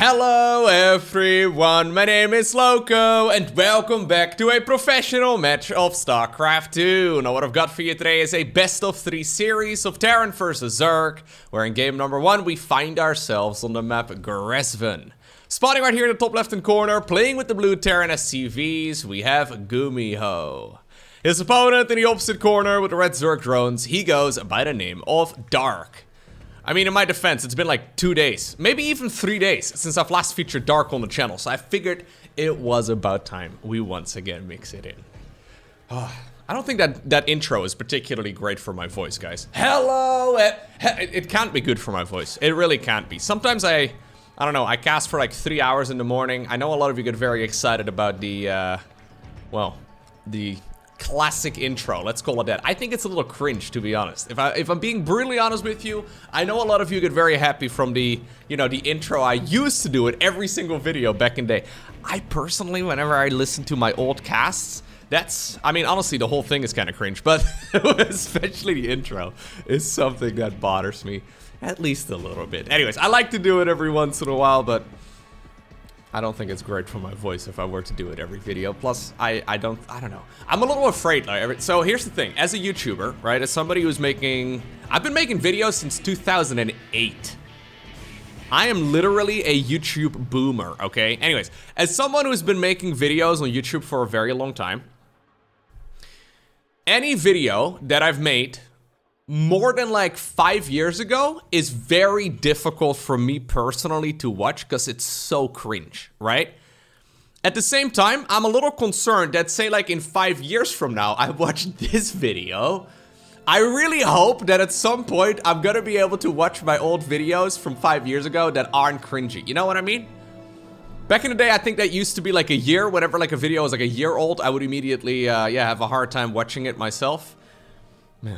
Hello everyone, my name is Lowko and welcome back to a professional match of StarCraft 2. Now what I've got for you today is a best of 3 series of Terran versus Zerg, where in game number 1 we find ourselves on the map Gresven. Spawning right here in the top left hand corner, playing with the blue Terran SCVs, we have GuMiho. His opponent in the opposite corner with the red Zerg drones, he goes by the name of Dark. I mean, in my defense, it's been like 2 days, maybe even 3 days since I've last featured Dark on the channel, so I figured it was about time we once again mix it in. I don't think that intro is particularly great for my voice, guys. Hello! It can't be good for my voice. It really can't be. Sometimes I don't know, I cast for like 3 hours in the morning. I know a lot of you get very excited about the, well, the classic intro, let's call it that. I think it's a little cringe, to be honest. If I'm being brutally honest with you, I know a lot of you get very happy from the, you know, the intro I used to do it every single video back in the day. I personally, whenever I listen to my old casts, I mean, honestly, the whole thing is kind of cringe, but especially the intro is something that bothers me at least a little bit. Anyways, I like to do it every once in a while, but I don't think it's great for my voice if I were to do it every video. Plus, I don't know. I'm a little afraid. So here's the thing. As a YouTuber, right, as somebody who's I've been making videos since 2008. I am literally a YouTube boomer, okay? Anyways, as someone who's been making videos on YouTube for a very long time, any video that I've made more than like 5 years ago is very difficult for me personally to watch because it's so cringe, right? At the same time, I'm a little concerned that, say, like in 5 years from now, I watch this video. I really hope that at some point I'm gonna be able to watch my old videos from 5 years ago that aren't cringy. You know what I mean? Back in the day, I think that used to be like a year. Whenever like a video was like a year old, I would immediately, yeah, have a hard time watching it myself. Yeah.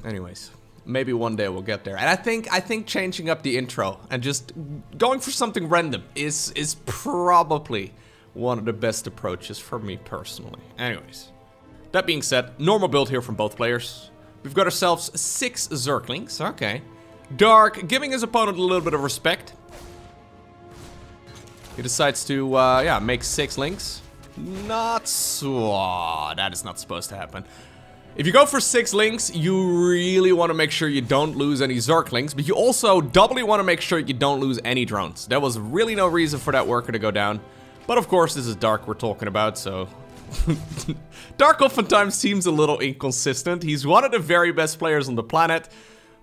Anyways, maybe one day we'll get there. And I think changing up the intro and just going for something random is probably one of the best approaches for me personally. Anyways, that being said, normal build here from both players. We've got ourselves 6 Zerglings. Okay. Dark giving his opponent a little bit of respect. He decides to, yeah, make 6 links. Not so. That is not supposed to happen. If you go for 6 links, you really want to make sure you don't lose any Zerglings, but you also doubly want to make sure you don't lose any drones. There was really no reason for that worker to go down. But of course, this is Dark we're talking about, so Dark oftentimes seems a little inconsistent. He's one of the very best players on the planet.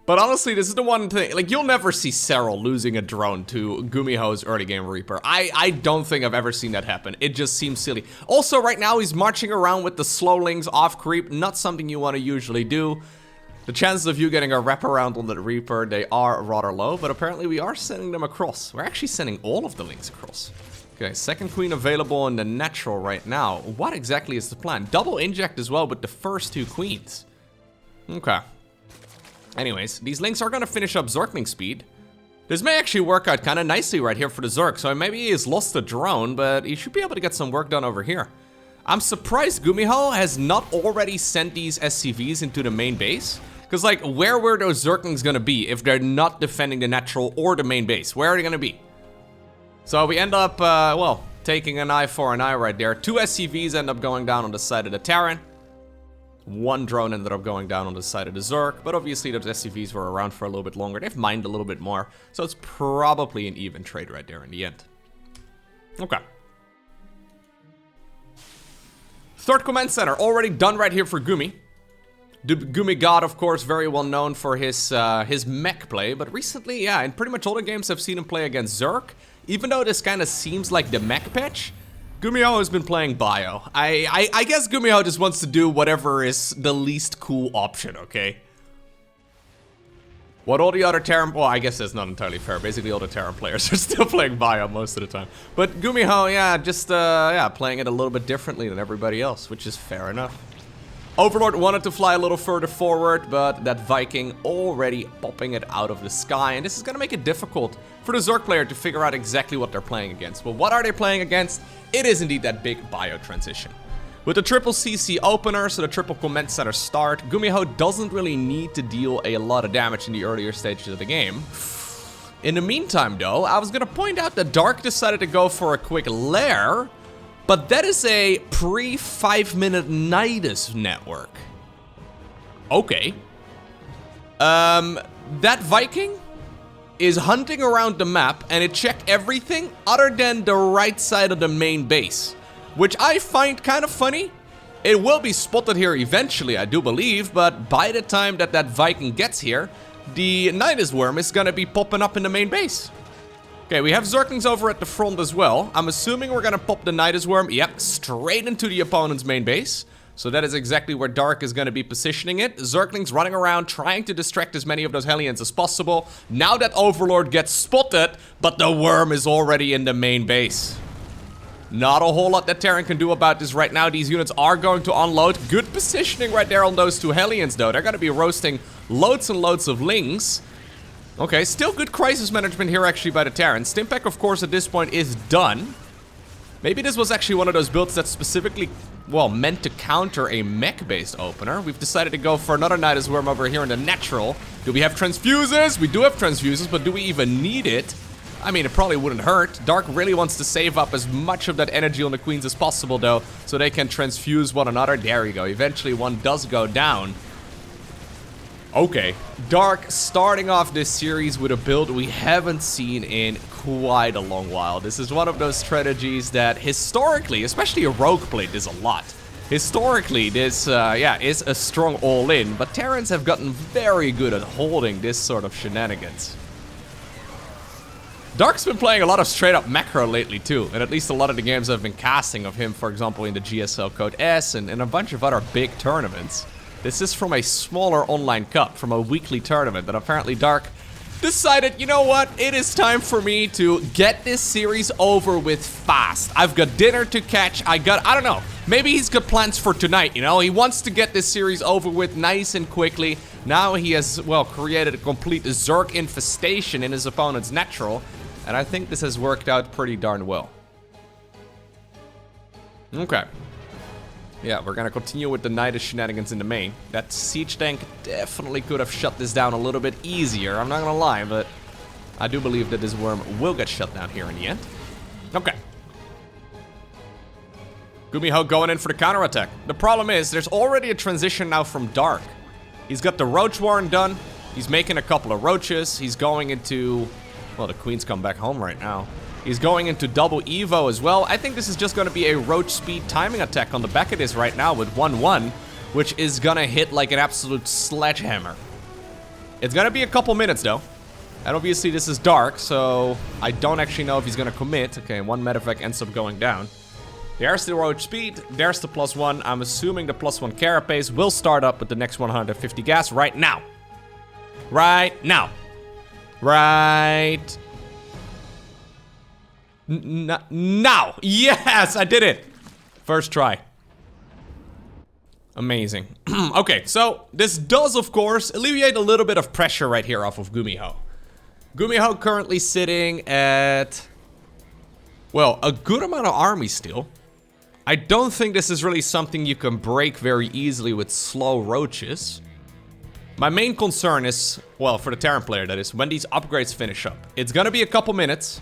But honestly, this is the one thing, like, you'll never see Serral losing a drone to GuMiho's early game Reaper. I don't think I've ever seen that happen. It just seems silly. Also, right now, he's marching around with the slowlings off creep, not something you want to usually do. The chances of you getting a wraparound on the Reaper, they are rather low, but apparently we are sending them across. We're actually sending all of the links across. Okay, second queen available in the natural right now. What exactly is the plan? Double inject as well with the first 2 queens. Okay. Anyways, these links are gonna finish up Zergling speed. This may actually work out kind of nicely right here for the Zerg, so maybe he has lost a drone, but he should be able to get some work done over here. I'm surprised GuMiho has not already sent these SCVs into the main base, because like, where were those Zerglings gonna be if they're not defending the natural or the main base? Where are they gonna be? So we end up, well, taking an eye for an eye right there. 2 SCVs end up going down on the side of the Terran. 1 drone ended up going down on the side of the Zerg, but obviously those SCVs were around for a little bit longer. They've mined a little bit more, so it's probably an even trade right there in the end. Okay. Third command center already done right here for Gumi. The Gumi God, of course, very well known for his mech play, but recently, yeah, in pretty much all the games I've seen him play against Zerg, even though this kind of seems like the mech patch, GuMiho has been playing bio. I guess GuMiho just wants to do whatever is the least cool option, okay? What all the other Terran... Well, I guess that's not entirely fair. Basically, all the Terran players are still playing bio most of the time. But GuMiho, yeah, just, yeah, playing it a little bit differently than everybody else, which is fair enough. Overlord wanted to fly a little further forward, but that Viking already popping it out of the sky. And this is going to make it difficult for the Zerg player to figure out exactly what they're playing against. Well, what are they playing against? It is indeed that big bio transition. With the triple CC opener, so the triple command center start, GuMiho doesn't really need to deal a lot of damage in the earlier stages of the game. In the meantime, though, I was gonna point out that Dark decided to go for a quick lair, but that is a pre-5-minute NYDUS network. Okay. That Viking is hunting around the map, and it checked everything other than the right side of the main base, which I find kind of funny. It will be spotted here eventually, I do believe, but by the time that that Viking gets here, the NYDUS worm is gonna be popping up in the main base. Okay, we have Zerglings over at the front as well. I'm assuming we're gonna pop the NYDUS worm, yep, straight into the opponent's main base. So that is exactly where Dark is gonna be positioning it. Zerglings running around, trying to distract as many of those Hellions as possible. Now that Overlord gets spotted, but the worm is already in the main base. Not a whole lot that Terran can do about this right now. These units are going to unload. Good positioning right there on those two Hellions, though. They're gonna be roasting loads and loads of Lings. Okay, still good crisis management here actually by the Terran. Stimpack, of course, at this point is done. Maybe this was actually one of those builds that's specifically, well, meant to counter a mech-based opener. We've decided to go for another NYDUS worm over here in the natural. Do we have transfuses? We do have transfuses, but do we even need it? I mean, it probably wouldn't hurt. Dark really wants to save up as much of that energy on the queens as possible, though, so they can transfuse one another. There you go. Eventually, one does go down. Okay. Dark starting off this series with a build we haven't seen in quite a long while. This is one of those strategies that historically, especially a rogue played this a lot. Historically, this, is a strong all-in, but Terrans have gotten very good at holding this sort of shenanigans. Dark's been playing a lot of straight-up macro lately, too, and at least a lot of the games I've been casting of him, for example, in the GSL Code S and a bunch of other big tournaments. This is from a smaller online cup, from a weekly tournament, that apparently Dark decided, you know what, it is time for me to get this series over with fast. I've got dinner to catch, I don't know, maybe he's got plans for tonight, you know? He wants to get this series over with nice and quickly. Now he has, well, created a complete Zerg infestation in his opponent's natural. And I think this has worked out pretty darn well. Okay. Yeah, we're gonna continue with the NYDUS shenanigans in the main. That siege tank definitely could have shut this down a little bit easier, I'm not gonna lie, but I do believe that this worm will get shut down here in the end. Okay. GuMiho going in for the counterattack. The problem is, there's already a transition now from Dark. He's got the Roach Warren done, he's making a couple of Roaches, he's going into... Well, the queens come back home right now. He's going into double Evo as well. I think this is just going to be a Roach speed timing attack on the back of this right now with 1-1, which is going to hit like an absolute sledgehammer. It's going to be a couple minutes, though. And obviously, this is Dark, so I don't actually know if he's going to commit. Okay, one medevac ends up going down. There's the Roach speed. There's the +1. I'm assuming the +1 carapace will start up with the next 150 gas right now. Right now. Right now. Yes, I did it. First try. Amazing. Okay, so this does, of course, alleviate a little bit of pressure right here off of GuMiho. GuMiho currently sitting at, well, a good amount of army still. I don't think this is really something you can break very easily with slow Roaches. My main concern is, well, for the Terran player that is, when these upgrades finish up. It's gonna be a couple minutes,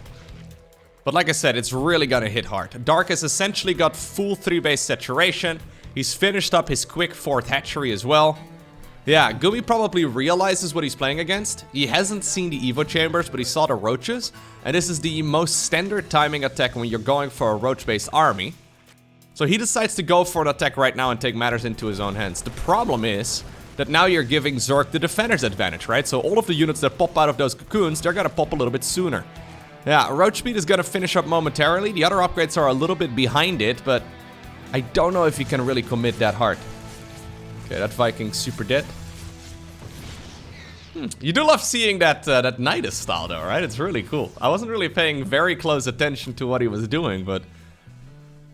but like I said, it's really gonna hit hard. Dark has essentially got full 3-base saturation. He's finished up his quick 4th hatchery as well. Yeah, Gumi probably realizes what he's playing against. He hasn't seen the Evo chambers, but he saw the Roaches, and this is the most standard timing attack when you're going for a Roach-based army. So he decides to go for an attack right now and take matters into his own hands. The problem is that now you're giving Zerg the defender's advantage, right? So all of the units that pop out of those cocoons, they're gonna pop a little bit sooner. Yeah, Roach speed is gonna finish up momentarily. The other upgrades are a little bit behind it, but I don't know if you can really commit that hard. Okay, that Viking's super dead. You do love seeing that that NYDUS style though, right? It's really cool. I wasn't really paying very close attention to what he was doing, but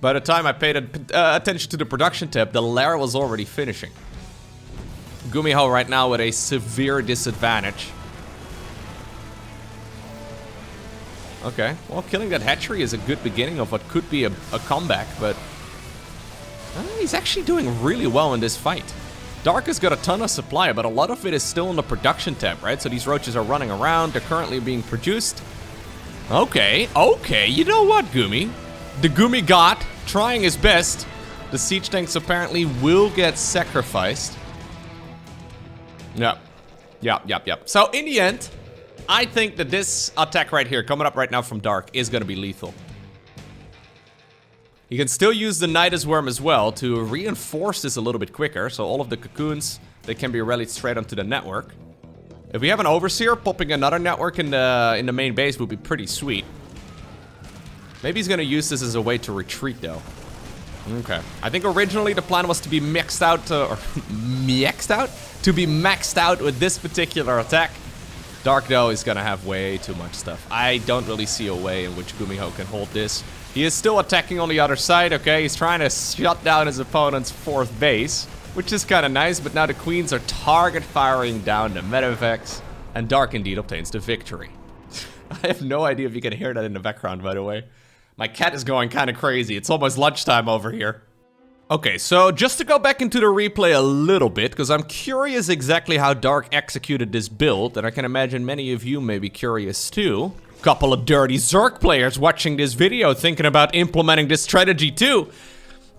by the time I paid attention to the production tab, the lair was already finishing. GuMiho right now with a severe disadvantage. Okay, well, killing that hatchery is a good beginning of what could be a comeback, but he's actually doing really well in this fight. Dark has got a ton of supply, but a lot of it is still in the production tab, right? So these roaches are running around. They're currently being produced. Okay, you know what, Gumi? The Gumi god, trying his best. The siege tanks apparently will get sacrificed. Yep. So in the end, I think that this attack right here, coming up right now from Dark, is gonna be lethal. You can still use the NYDUS worm as well to reinforce this a little bit quicker. So all of the cocoons, they can be rallied straight onto the network. If we have an overseer, popping another network in the main base would be pretty sweet. Maybe he's gonna use this as a way to retreat though. Okay. I think originally the plan was to be maxed out, to be maxed out with this particular attack. Dark though is gonna have way too much stuff. I don't really see a way in which GuMiho can hold this. He is still attacking on the other side, okay? He's trying to shut down his opponent's 4th base, which is kind of nice, but now the queens are target firing down the medevacs, and Dark indeed obtains the victory. I have no idea if you can hear that in the background, by the way. My cat is going kind of crazy. It's almost lunchtime over here. Okay, so just to go back into the replay a little bit, because I'm curious exactly how Dark executed this build, and I can imagine many of you may be curious too. Couple of dirty Zerg players watching this video thinking about implementing this strategy too.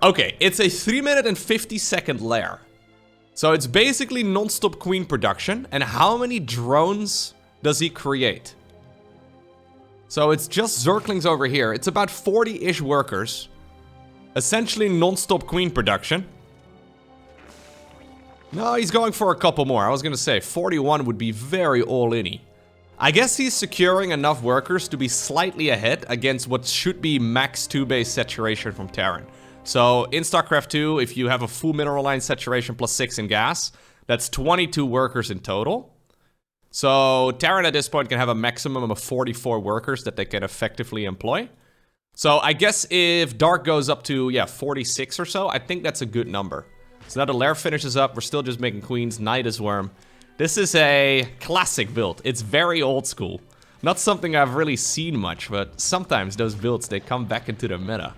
Okay, it's a 3-minute and 50-second lair. So it's basically non-stop queen production. And how many drones does he create? So it's just Zerglings over here. It's about 40-ish workers. Essentially non-stop queen production. No, he's going for a couple more. I was gonna say 41 would be very all-in-y. I guess he's securing enough workers to be slightly ahead against what should be max 2-base saturation from Terran. So in StarCraft 2, if you have a full mineral line saturation plus 6 in gas, that's 22 workers in total. So Terran at this point can have a maximum of 44 workers that they can effectively employ. So I guess if Dark goes up to, 46 or so, I think that's a good number. So now the lair finishes up, we're still just making queens, NYDUS worm. This is a classic build. It's very old school. Not something I've really seen much, but sometimes those builds, they come back into the meta.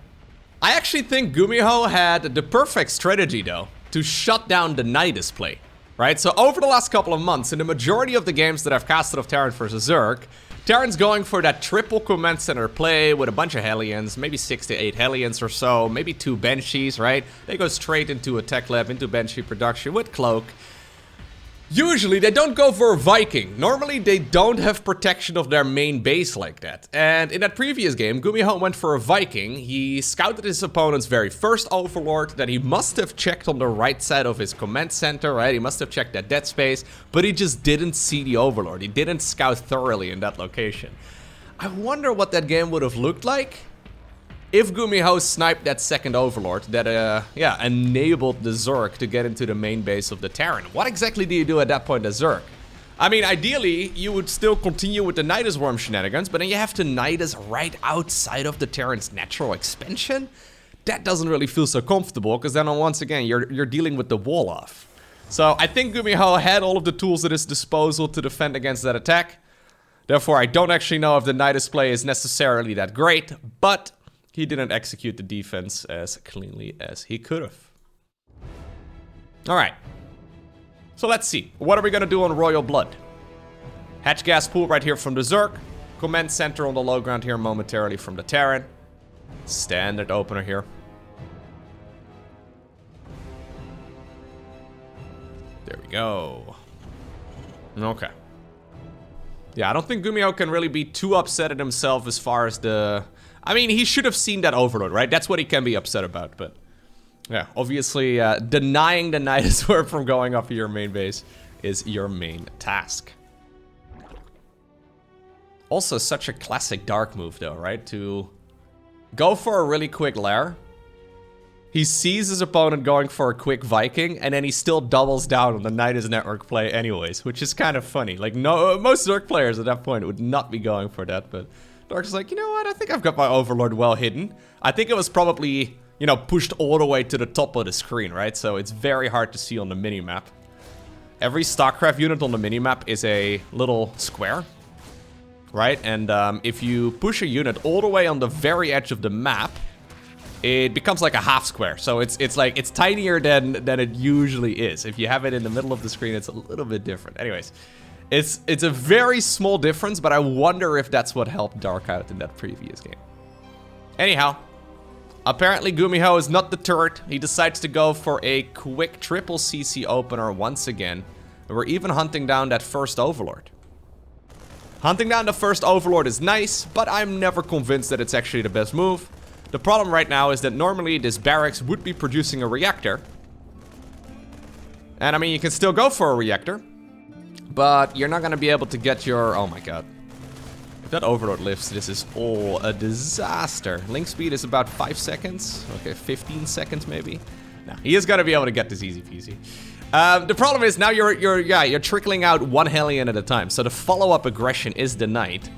I actually think GuMiho had the perfect strategy though, to shut down the NYDUS play, right? So over the last couple of months, in the majority of the games that I've casted of Terran versus Zerg, Terran's going for that triple command center play with a bunch of Hellions, maybe 6 to 8 Hellions or so, maybe 2 Banshees, right? They go straight into a tech lab, into Banshee production with Cloak. Usually they don't go for a Viking. Normally they don't have protection of their main base like that. And in that previous game, GuMiho went for a Viking. He scouted his opponent's very first Overlord that he must have checked on the right side of his command center, right? He must have checked that dead space, but he just didn't see the Overlord. He didn't scout thoroughly in that location. I wonder what that game would have looked like if GuMiho sniped that second Overlord that, enabled the Zerg to get into the main base of the Terran. What exactly do you do at that point as Zerg? I mean, ideally, you would still continue with the NYDUS worm shenanigans, but then you have to NYDUS right outside of the Terran's natural expansion? That doesn't really feel so comfortable, because then once again, you're dealing with the wall off. So I think GuMiho had all of the tools at his disposal to defend against that attack. Therefore, I don't actually know if the NYDUS play is necessarily that great, but he didn't execute the defense as cleanly as he could have. Alright. So let's see. What are we gonna do on Royal Blood? Hatch gas pool right here from the Zerg. Command center on the low ground here momentarily from the Terran. Standard opener here. There we go. Okay. Yeah, I don't think GuMiho can really be too upset at himself as far as the... I mean, he should have seen that Overlord, right? That's what he can be upset about, but... Yeah, obviously, denying the NYDUS worm from going off of your main base is your main task. Also, such a classic Dark move, though, right? To go for a really quick lair. He sees his opponent going for a quick Viking, and then he still doubles down on the NYDUS network play anyways, which is kind of funny. Like, no, most Zerg players at that point would not be going for that, but... Dark's like, you know what, I think I've got my Overlord well hidden. I think it was probably, you know, pushed all the way to the top of the screen, right? So it's very hard to see on the minimap. Every StarCraft unit on the minimap is a little square, right? And if you push a unit all the way on the very edge of the map, it becomes like a half square. So it's like, it's tinier than it usually is. If you have it in the middle of the screen, it's a little bit different. Anyways, it's a very small difference, but I wonder if that's what helped Dark out in that previous game. Anyhow, apparently GuMiho is not deterred. He decides to go for a quick triple CC opener once again. And we're even hunting down that first Overlord. Hunting down the first Overlord is nice, but I'm never convinced that it's actually the best move. The problem right now is that normally this barracks would be producing a reactor. And I mean, you can still go for a reactor, but you're not gonna be able to get your... Oh my god. If that Overlord lifts, this is all a disaster. Link speed is about 5 seconds. Okay, 15 seconds maybe. No, he is gonna be able to get this easy peasy. The problem is now you're trickling out one Hellion at a time, so the follow-up aggression is denied.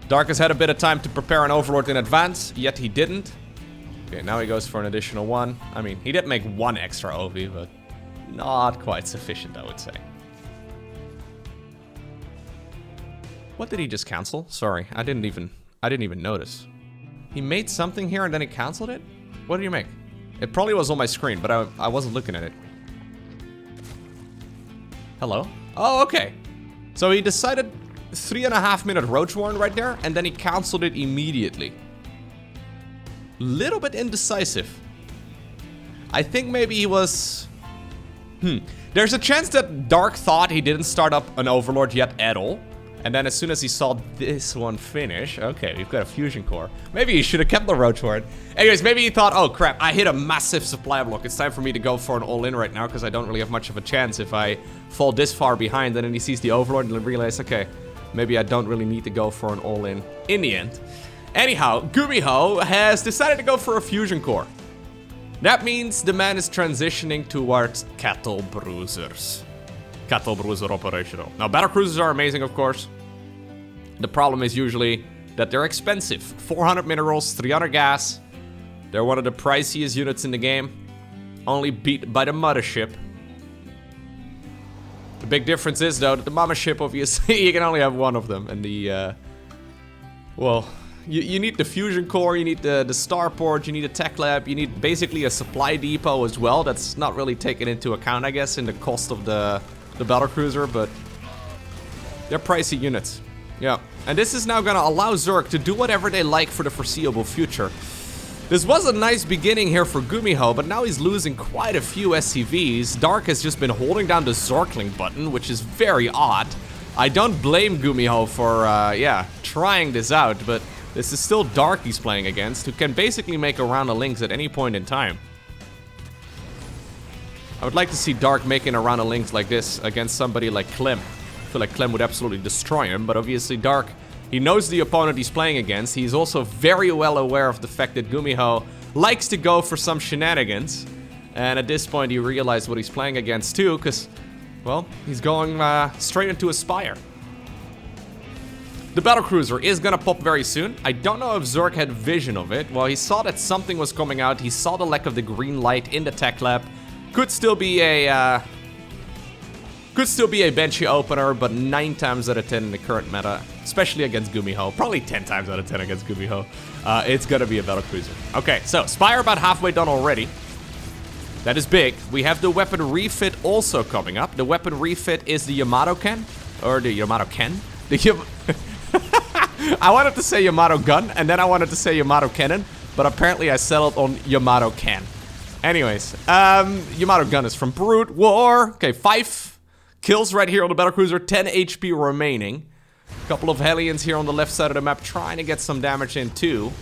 Dark has had a bit of time to prepare an Overlord in advance, yet he didn't. Okay, now he goes for an additional one. I mean, he did make one extra OV, but not quite sufficient, I would say. What did he just cancel? Sorry, I didn't even notice. He made something here and then he canceled it? What did he make? It probably was on my screen, but I wasn't looking at it. Hello? Oh, okay. So he decided 3.5 minute Roach Warren right there, and then he canceled it immediately. Little bit indecisive. I think maybe he was... There's a chance that Dark thought he didn't start up an Overlord yet at all. And then as soon as he saw this one finish, okay, we've got a fusion core. Maybe he should have kept the Roach Warren. Anyways, maybe he thought, oh crap, I hit a massive supply block. It's time for me to go for an all-in right now, because I don't really have much of a chance if I fall this far behind. And then he sees the Overlord and realizes, okay, maybe I don't really need to go for an all-in the end. Anyhow, GuMiho has decided to go for a fusion core. That means the man is transitioning towards cattle bruisers. Cattle bruiser operational. Now, battle cruisers are amazing, of course. The problem is usually that they're expensive. 400 minerals, 300 gas. They're one of the priciest units in the game. Only beat by the mothership. The big difference is, though, that the mothership, obviously, you can only have one of them. And the, well, you need the fusion core, you need the starport, you need a tech lab, you need basically a supply depot as well. That's not really taken into account, I guess, in the cost of the battlecruiser, but they're pricey units. Yeah, and this is now gonna allow Zerg to do whatever they like for the foreseeable future. This was a nice beginning here for GuMiho, but now he's losing quite a few SCVs. Dark has just been holding down the Zorkling button, which is very odd. I don't blame GuMiho for, yeah, trying this out, but this is still Dark he's playing against, who can basically make a round of links at any point in time. I would like to see Dark making a round of links like this against somebody like Clem. I feel like Clem would absolutely destroy him, but obviously Dark, he knows the opponent he's playing against. He's also very well aware of the fact that GuMiho likes to go for some shenanigans. And at this point he realized what he's playing against too, because, well, he's going straight into a Spire. The battlecruiser is gonna pop very soon. I don't know if Zerg had vision of it. Well, he saw that something was coming out. He saw the lack of the green light in the tech lab. Could still be a benchy opener, but 9 times out of 10 in the current meta, especially against GuMiho, probably 10 times out of 10 against GuMiho, it's gonna be a battlecruiser. Okay, so Spire about halfway done already. That is big. We have the weapon refit also coming up. The weapon refit is the Yamato Ken, or the Yamato Ken. I wanted to say Yamato Gun, and then I wanted to say Yamato Cannon, but apparently I settled on Yamato Ken. Anyways, Yamato Gun is from Brood War. Okay, 5 kills right here on the battlecruiser, 10 HP remaining. A couple of Hellions here on the left side of the map trying to get some damage in too.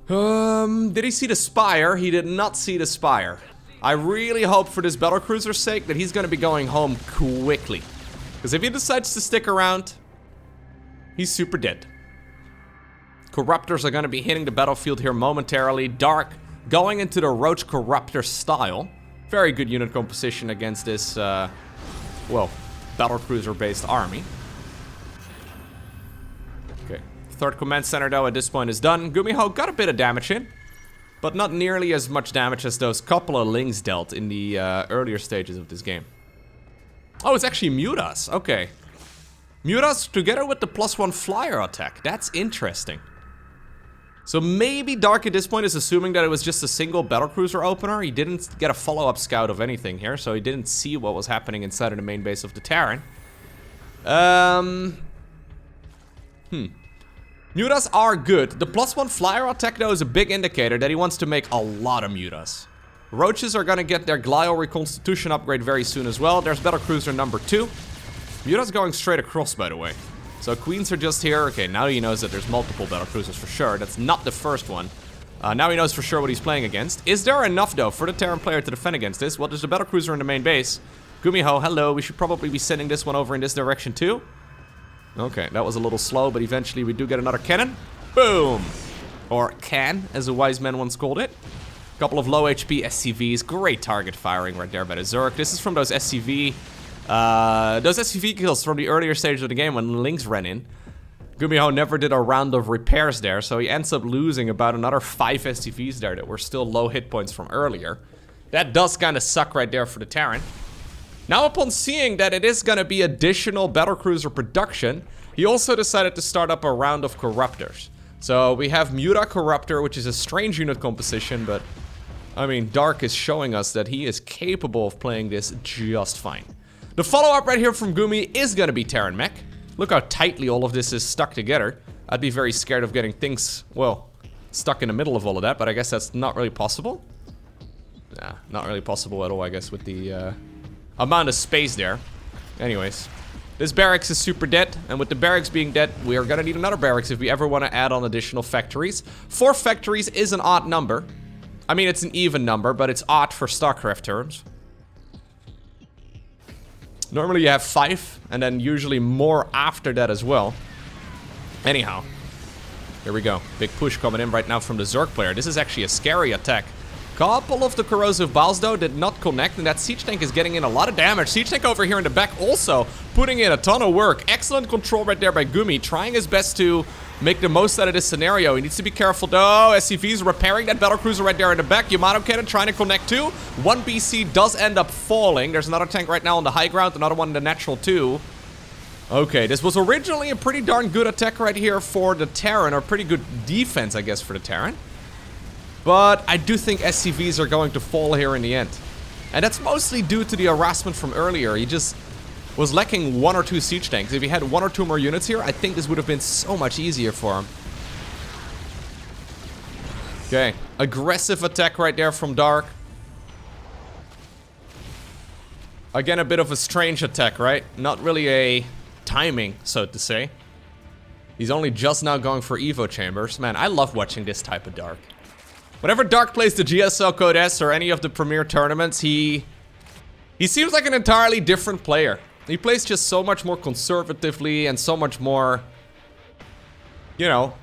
Did he see the Spire? He did not see the Spire. I really hope for this battlecruiser's sake that he's gonna be going home quickly. Because if he decides to stick around, he's super dead. Corruptors are gonna be hitting the battlefield here momentarily. Dark going into the Roach Corruptor style. Very good unit composition against this, well, battlecruiser-based army. Okay, third command center though at this point is done. GuMiho got a bit of damage in, but not nearly as much damage as those couple of links dealt in the earlier stages of this game. Oh, it's actually NYDUS, okay. NYDUS together with the +1 flyer attack, that's interesting. So maybe Dark at this point is assuming that it was just a single battlecruiser opener. He didn't get a follow-up scout of anything here, so he didn't see what was happening inside of the main base of the Terran. Mutas are good. The +1 flyer attack, though, is a big indicator that he wants to make a lot of mutas. Roaches are gonna get their Glio reconstitution upgrade very soon as well. There's battlecruiser number 2. Muta's going straight across, by the way. So queens are just here. Okay, now he knows that there's multiple battlecruisers for sure. That's not the first one. Now he knows for sure what he's playing against. Is there enough, though, for the Terran player to defend against this? Well, there's a battlecruiser in the main base. GuMiho, hello. We should probably be sending this one over in this direction, too. Okay, that was a little slow, but eventually we do get another cannon. Boom! Or can, as a wise man once called it. Couple of low HP SCVs. Great target firing right there by the Zerg. This is from those SCV kills from the earlier stage of the game when Lynx ran in. GuMiho never did a round of repairs there, so he ends up losing about another 5 SCVs there that were still low hit points from earlier. That does kind of suck right there for the Terran. Now, upon seeing that it is going to be additional battlecruiser production, he also decided to start up a round of Corruptors. So we have Muta Corruptor, which is a strange unit composition, but I mean, Dark is showing us that he is capable of playing this just fine. The follow-up right here from Gumi is going to be Terran Mech. Look how tightly all of this is stuck together. I'd be very scared of getting things, well, stuck in the middle of all of that, but I guess that's not really possible. Nah, not really possible at all, I guess, with the amount of space there. Anyways, this barracks is super dead, and with the barracks being dead, we are gonna need another barracks if we ever want to add on additional factories. 4 factories is an odd number. I mean, it's an even number, but it's odd for StarCraft terms. Normally you have 5, and then usually more after that as well. Anyhow, here we go. Big push coming in right now from the Zerg player. This is actually a scary attack. Couple of the corrosive balls, though, did not connect, and that siege tank is getting in a lot of damage. Siege tank over here in the back also putting in a ton of work. Excellent control right there by Gumi, trying his best to make the most out of this scenario. He needs to be careful, though. SCV's repairing that battlecruiser right there in the back. Yamato cannon trying to connect too. 1 BC does end up falling. There's another tank right now on the high ground, another one in the natural too. Okay, this was originally a pretty darn good attack right here for the Terran, or pretty good defense, I guess, for the Terran. But I do think SCVs are going to fall here in the end. And that's mostly due to the harassment from earlier. He just was lacking 1 or 2 siege tanks. If he had 1 or 2 more units here, I think this would have been so much easier for him. Okay, aggressive attack right there from Dark. Again, a bit of a strange attack, right? Not really a timing, so to say. He's only just now going for Evo chambers. Man, I love watching this type of Dark. Whenever Dark plays the GSL Code S or any of the premier tournaments, he seems like an entirely different player. He plays just so much more conservatively and so much more, you know,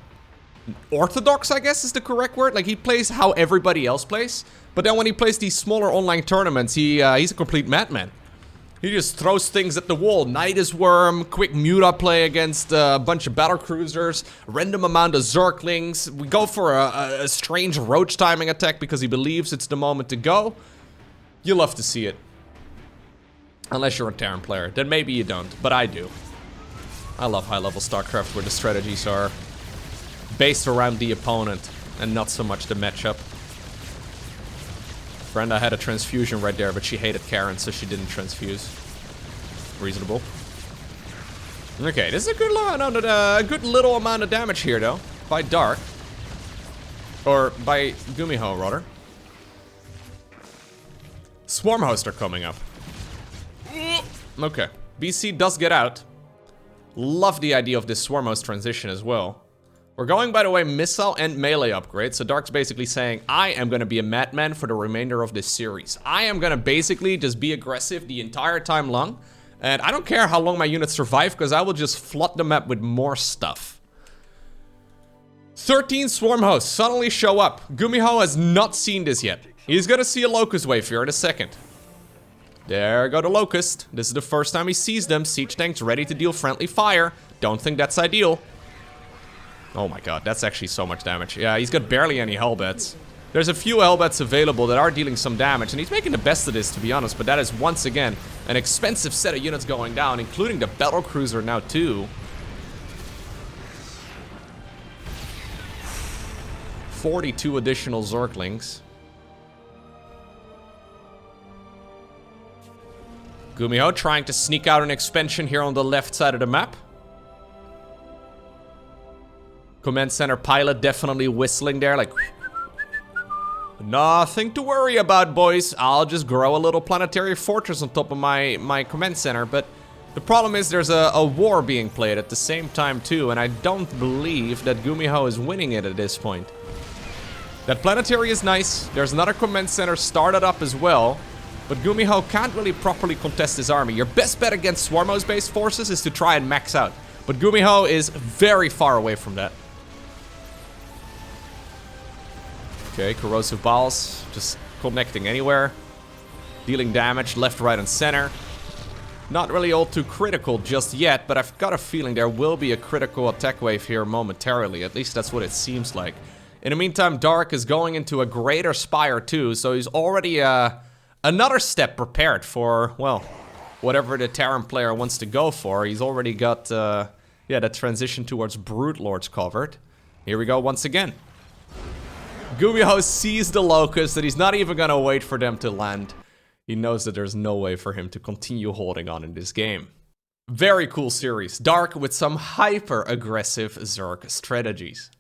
orthodox, I guess is the correct word. Like, he plays how everybody else plays. But then when he plays these smaller online tournaments, he's a complete madman. He just throws things at the wall. NYDUS Worm, quick Muta play against a bunch of battlecruisers, random amount of Zerglings. We go for a strange roach timing attack because he believes it's the moment to go. You love to see it. Unless you're a Terran player. Then maybe you don't, but I do. I love high-level StarCraft where the strategies are based around the opponent and not so much the matchup. Brenda had a transfusion right there, but she hated Karen, so she didn't transfuse. Reasonable. Okay, this is a good little amount of damage here, though, by Dark. Or by GuMiho, rather. Swarm hosts are coming up. Okay, BC does get out. Love the idea of this Swarm host transition as well. We're going, by the way, missile and melee upgrades. So Dark's basically saying, I am going to be a madman for the remainder of this series. I am going to basically just be aggressive the entire time long. And I don't care how long my units survive, because I will just flood the map with more stuff. 13 swarm hosts suddenly show up. GuMiho has not seen this yet. He's going to see a locust wave here in a second. There go the locust. This is the first time he sees them. Siege tanks ready to deal friendly fire. Don't think that's ideal. Oh my god, that's actually so much damage. Yeah, he's got barely any Hellbats. There's a few Hellbats available that are dealing some damage, and he's making the best of this, to be honest, but that is, once again, an expensive set of units going down, including the battlecruiser now, too. 42 additional Zerglings. GuMiho trying to sneak out an expansion here on the left side of the map. Command center pilot definitely whistling there, like... Nothing to worry about, boys. I'll just grow a little planetary fortress on top of my command center, but... The problem is there's a war being played at the same time too, and I don't believe that GuMiho is winning it at this point. That planetary is nice. There's another command center started up as well, but GuMiho can't really properly contest his army. Your best bet against Swarmos-based forces is to try and max out, but GuMiho is very far away from that. Okay, corrosive balls, just connecting anywhere. Dealing damage left, right, and center. Not really all too critical just yet, but I've got a feeling there will be a critical attack wave here momentarily. At least that's what it seems like. In the meantime, Dark is going into a greater spire too, so he's already another step prepared for, well, whatever the Terran player wants to go for. He's already got, yeah, the transition towards Brute Lords covered. Here we go once again. GuMiho sees the Locust, that he's not even gonna wait for them to land. He knows that there's no way for him to continue holding on in this game. Very cool series. Dark with some hyper-aggressive Zerg strategies.